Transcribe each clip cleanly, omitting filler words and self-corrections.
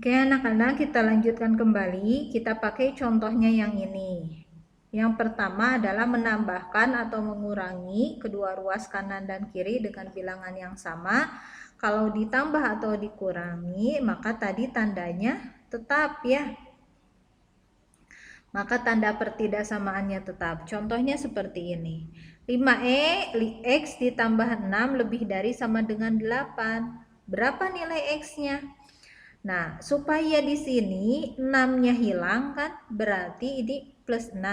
Oke anak-anak, kita lanjutkan kembali. Kita pakai contohnya yang ini. Yang pertama adalah menambahkan atau mengurangi kedua ruas kanan dan kiri dengan bilangan yang sama. Kalau ditambah atau dikurangi, maka tadi tandanya tetap ya. Maka tanda pertidaksamaannya tetap. Contohnya seperti ini. 5x ditambah 6 lebih dari sama dengan 8. Berapa nilai x-nya? Nah, supaya di sini 6-nya hilang kan, berarti ini plus 6.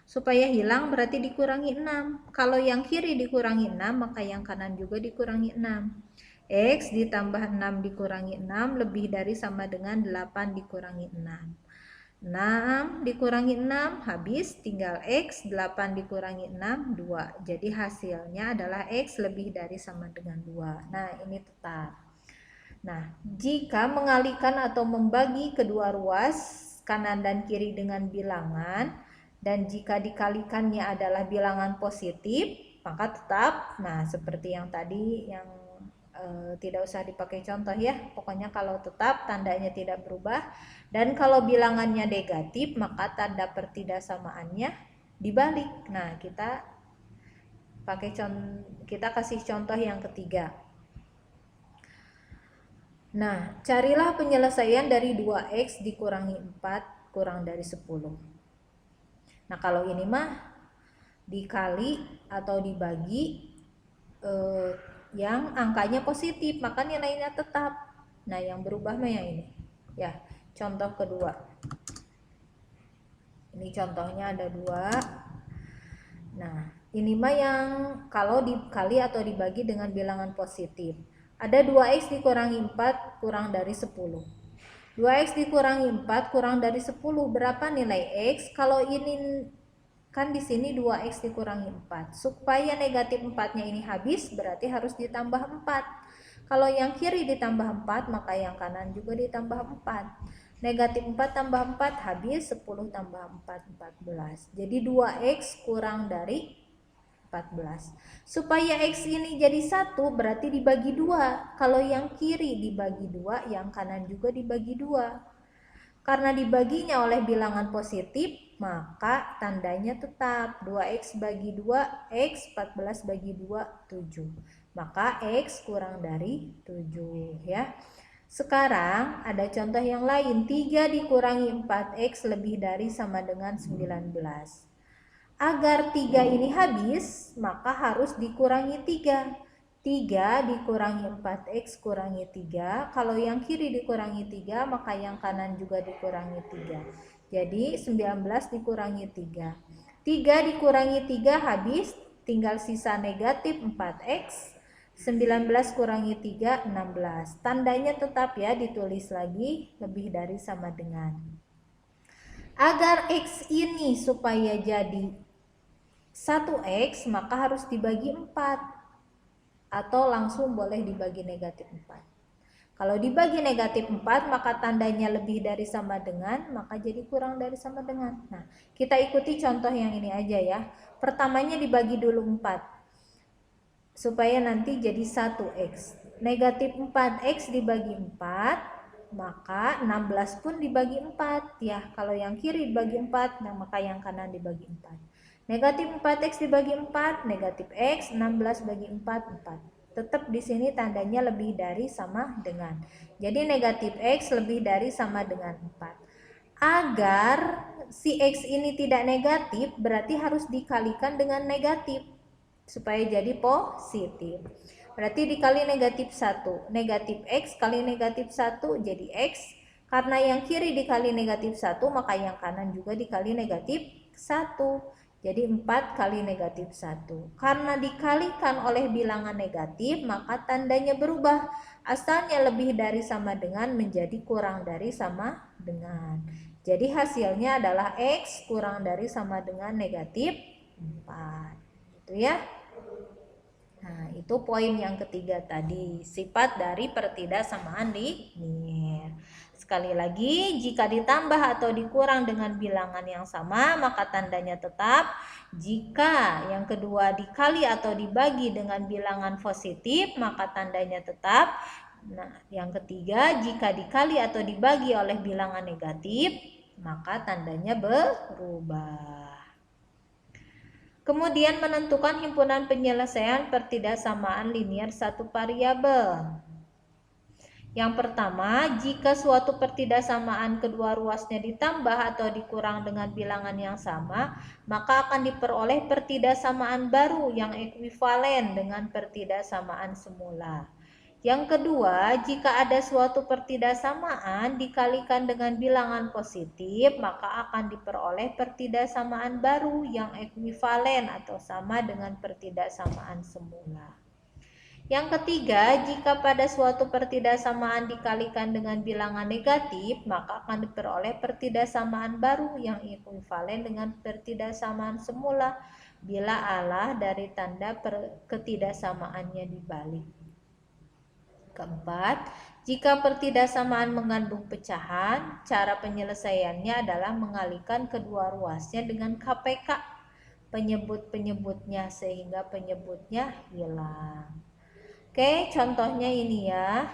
Supaya hilang berarti dikurangi 6. Kalau yang kiri dikurangi 6, maka yang kanan juga dikurangi 6. X ditambah 6 dikurangi 6 lebih dari sama dengan 8 dikurangi 6. 6 dikurangi 6 habis, tinggal X. 8 dikurangi 6, 2. Jadi hasilnya adalah X lebih dari sama dengan 2. Nah, ini tetap. Nah, jika mengalihkan atau membagi kedua ruas kanan dan kiri dengan bilangan, dan jika dikalikannya adalah bilangan positif, maka tetap. Nah, seperti yang tadi yang tidak usah dipakai contoh ya, pokoknya kalau tetap tandanya tidak berubah, dan kalau bilangannya negatif maka tanda pertidaksamaannya dibalik. Nah, kita kasih contoh yang ketiga. Nah, carilah penyelesaian dari 2x dikurangi 4 kurang dari 10. Nah, kalau ini mah dikali atau dibagi yang angkanya positif, maka nilainya tetap. Nah, yang berubah mah yang ini. Ya, contoh kedua. Ini contohnya ada 2. Nah, ini mah yang kalau dikali atau dibagi dengan bilangan positif. Ada 2x dikurangi 4 kurang dari 10. 2x dikurangi 4 kurang dari 10, berapa nilai x? Kalau ini kan di sini 2x dikurangi 4. Supaya negatif 4-nya ini habis, berarti harus ditambah 4. Kalau yang kiri ditambah 4, maka yang kanan juga ditambah 4. Negatif 4 tambah 4 habis, 10 tambah 4, 14. Jadi 2x kurang dari 14. Supaya x ini jadi 1 berarti dibagi 2. Kalau yang kiri dibagi 2, yang kanan juga dibagi 2. Karena dibaginya oleh bilangan positif, maka tandanya tetap. 2x bagi 2, x. 14 bagi 2, 7. Maka x kurang dari 7 ya. Sekarang ada contoh yang lain. 3 dikurangi 4x lebih dari sama dengan 19. Agar 3 ini habis, maka harus dikurangi 3. 3 dikurangi 4x kurangi 3. Kalau yang kiri dikurangi 3, maka yang kanan juga dikurangi 3. Jadi 19 dikurangi 3. 3 dikurangi 3 habis, tinggal sisa negatif 4x. 19 kurangi 3, 16. Tandanya tetap ya, ditulis lagi lebih dari sama dengan. Agar x ini supaya jadi 1x, maka harus dibagi 4. Atau langsung boleh dibagi negatif 4. Kalau dibagi negatif 4, maka tandanya lebih dari sama dengan, maka jadi kurang dari sama dengan. Nah, kita ikuti contoh yang ini aja ya. Pertamanya dibagi dulu 4. Supaya nanti jadi 1x. Negatif 4x dibagi 4, maka 16 pun dibagi 4. Ya, kalau yang kiri dibagi 4, nah maka yang kanan dibagi 4. Negatif 4x dibagi 4, negatif x, 16 bagi 4, 4. Tetap di sini tandanya lebih dari sama dengan. Jadi negatif x lebih dari sama dengan 4. Agar si x ini tidak negatif, berarti harus dikalikan dengan negatif. Supaya jadi positif. Berarti dikali negatif 1. Negatif x kali negatif 1 jadi x. Karena yang kiri dikali negatif 1, maka yang kanan juga dikali negatif 1. Jadi 4 kali negatif 1. Karena dikalikan oleh bilangan negatif, maka tandanya berubah. Asalnya lebih dari sama dengan menjadi kurang dari sama dengan. Jadi hasilnya adalah x kurang dari sama dengan negatif 4. Gitu ya. Nah, itu poin yang ketiga tadi. Sifat dari pertidaksamaan linear. Sekali lagi, jika ditambah atau dikurang dengan bilangan yang sama, maka tandanya tetap. Jika yang kedua dikali atau dibagi dengan bilangan positif, maka tandanya tetap. Nah, yang ketiga, jika dikali atau dibagi oleh bilangan negatif, maka tandanya berubah. Kemudian menentukan himpunan penyelesaian pertidaksamaan linear satu variabel. Yang pertama, jika suatu pertidaksamaan kedua ruasnya ditambah atau dikurang dengan bilangan yang sama, maka akan diperoleh pertidaksamaan baru yang ekuivalen dengan pertidaksamaan semula. Yang kedua, jika ada suatu pertidaksamaan dikalikan dengan bilangan positif, maka akan diperoleh pertidaksamaan baru yang ekuivalen atau sama dengan pertidaksamaan semula. Yang ketiga, jika pada suatu pertidaksamaan dikalikan dengan bilangan negatif, maka akan diperoleh pertidaksamaan baru yang ekuivalen dengan pertidaksamaan semula bila alah dari tanda ketidaksamaannya dibalik. Keempat, jika pertidaksamaan mengandung pecahan, cara penyelesaiannya adalah mengalihkan kedua ruasnya dengan KPK penyebut-penyebutnya sehingga penyebutnya hilang. Oke, contohnya ini ya.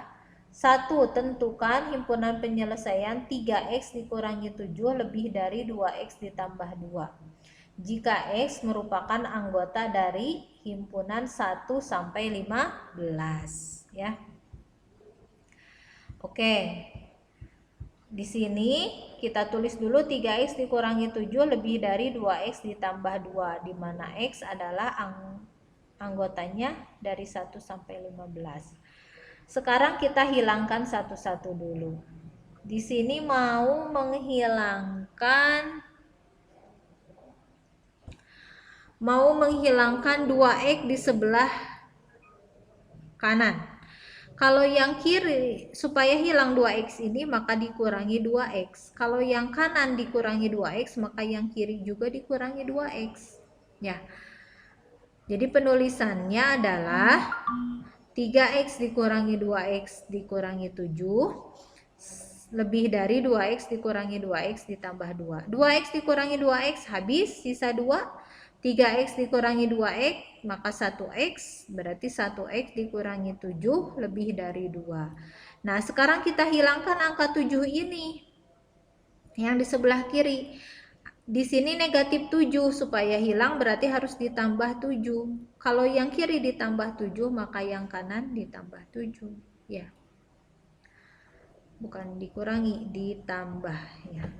1. Tentukan himpunan penyelesaian 3x dikurangi 7 lebih dari 2x ditambah 2. Jika x merupakan anggota dari himpunan 1 sampai 15 ya. Oke. Di sini kita tulis dulu 3x dikurangi 7 lebih dari 2x ditambah 2, di mana x adalah anggotanya dari 1 sampai 15. Sekarang kita hilangkan satu-satu dulu. Di sini mau menghilangkan 2x di sebelah kanan. Kalau yang kiri, supaya hilang 2x ini maka dikurangi 2x. Kalau yang kanan dikurangi 2x, maka yang kiri juga dikurangi 2x. Ya. Jadi penulisannya adalah 3x dikurangi 2x dikurangi 7 lebih dari 2x dikurangi 2x ditambah 2. 2x dikurangi 2x habis, sisa 2. 3x dikurangi 2x maka 1x, berarti 1x dikurangi 7 lebih dari 2. Nah, sekarang kita hilangkan angka 7 ini yang di sebelah kiri. Di sini negatif 7, supaya hilang berarti harus ditambah 7. Kalau yang kiri ditambah 7, maka yang kanan ditambah 7 ya. Bukan dikurangi, ditambah ya.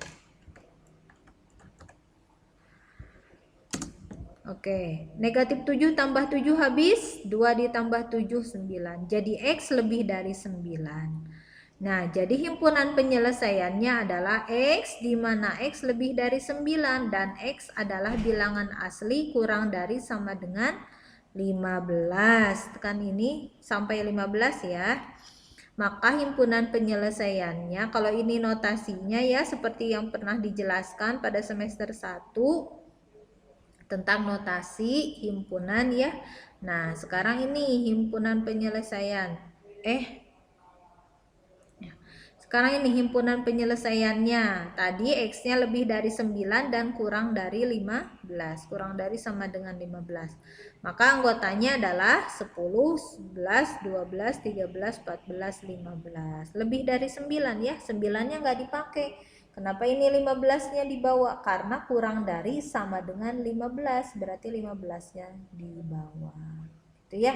Oke, negatif 7 tambah 7 habis, 2 ditambah 7, 9. Jadi X lebih dari 9. Nah, jadi himpunan penyelesaiannya adalah X, di mana X lebih dari 9, dan X adalah bilangan asli kurang dari sama dengan 15. Tekan ini sampai 15 ya. Maka himpunan penyelesaiannya, kalau ini notasinya ya, seperti yang pernah dijelaskan pada semester 1, tentang notasi himpunan ya. Nah, sekarang ini himpunan penyelesaian. Sekarang ini himpunan penyelesaiannya. Tadi X-nya lebih dari 9 dan kurang dari 15. Kurang dari sama dengan 15. Maka anggotanya adalah 10, 11, 12, 13, 14, 15. Lebih dari 9 ya. 9-nya nggak dipakai. Kenapa ini 15-nya dibawa? Karena kurang dari sama dengan 15. Berarti 15-nya dibawa. Itu ya.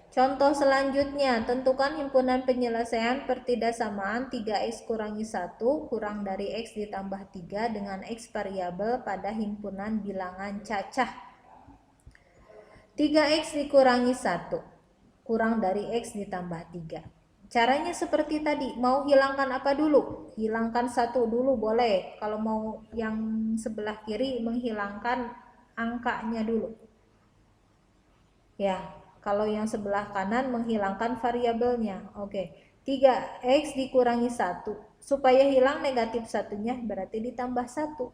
Contoh selanjutnya, tentukan himpunan penyelesaian pertidaksamaan 3x kurangi 1 kurang dari x ditambah 3 dengan x variabel pada himpunan bilangan cacah. 3x dikurangi 1 kurang dari x ditambah 3. Caranya seperti tadi, mau hilangkan apa dulu? Hilangkan 1 dulu boleh. Kalau mau yang sebelah kiri menghilangkan angkanya dulu. Ya. Kalau yang sebelah kanan menghilangkan variabelnya. Oke. 3x dikurangi 1. Supaya hilang negatif satunya berarti ditambah 1.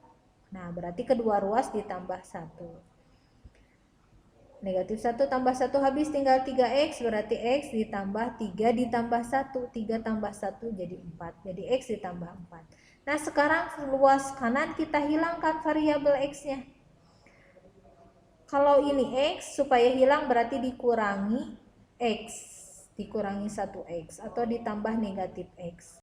Nah, berarti kedua ruas ditambah 1. Negatif 1 tambah 1 habis tinggal 3x, berarti x ditambah 3 ditambah 1. 3 tambah 1 jadi 4. Jadi x ditambah 4. Nah, sekarang ruas kanan kita hilangkan variabel x-nya. Kalau ini X, supaya hilang berarti dikurangi X. dikurangi 1x atau ditambah negatif x.